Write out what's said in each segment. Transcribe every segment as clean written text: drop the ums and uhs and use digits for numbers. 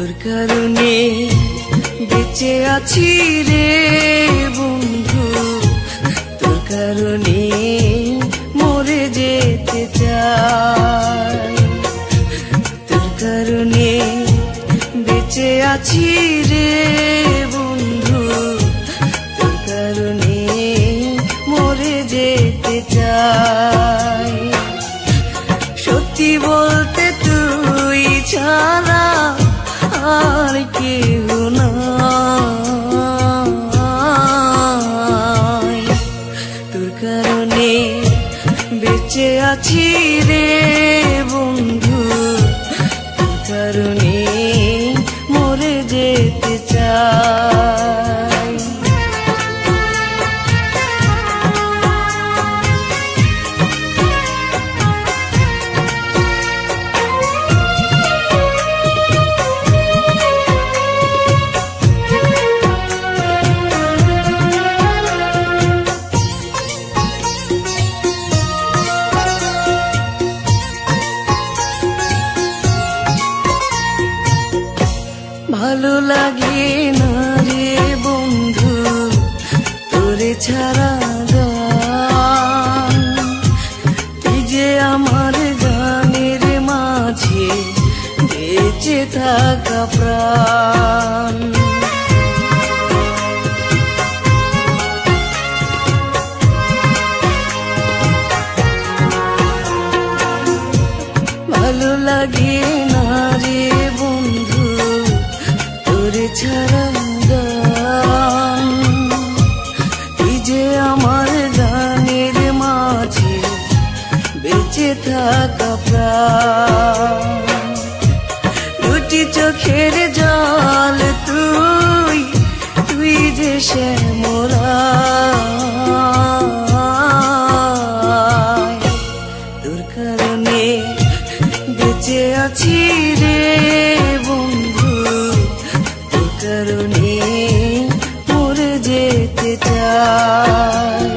তোর কারণে বেঁচে আছি রে বন্ধু, তোর কারণে মরে যেতে চাই। তোর কারণে বেঁচে আছি রে বন্ধু, তোর কারণে মরে যেতে চাই। সত্যি বলতে তুই ছাড়া আর কেউ নাই। তোর কারণে বেঁচে আছি রে বন্ধু, তোর কারণে মরে যেতে চাই। ভালো লাগে না রে বন্ধু তোরে ছাড়া গান, তুই যে আমার গানের মাঝে বেঁচে থাকা প্রাণ। ভালো লাগে না রে বন্ধু তোরে ছাড়া গান, তুই যে আমার গানের মাঝে বেঁচে থাকা প্রাণ। দুটি চোখের জল তুই, তুই যে শ্যামরায়। তোর কারণে বেঁচে আছি রে বন্ধু, তোর কারণে মরে যেতে চাই।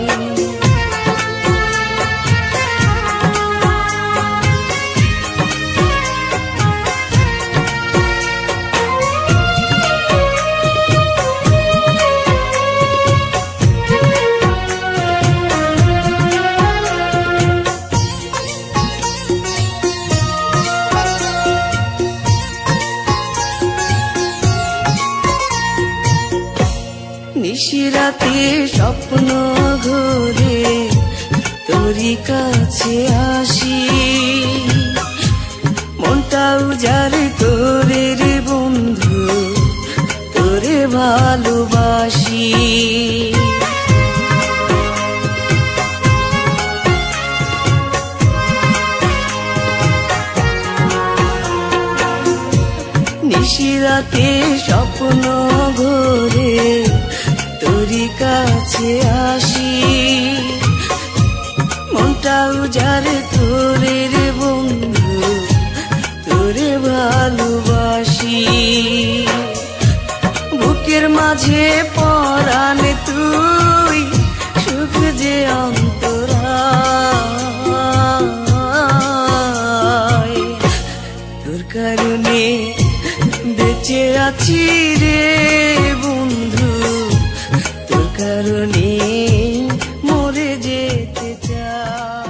নিশিরাতে স্বপ্ন ঘোরে তোরই কাছে আসি, মনটা উজাড়ে তোরে রে বন্ধু, তোরে ভালোবাসি। নিশিরাতে স্বপ্ন ঘোরে তোরই কাছে আসি, মনটা উজাড়ে তোরে রে বন্ধু, তোরে ভালোবাসি। বুকের মাঝে পরাণ তুই, সুখ যে অন্তরায়। তোর কারণে বেঁচে আছি রে বন্ধু, তোর কারণে মরে যেতে চাই।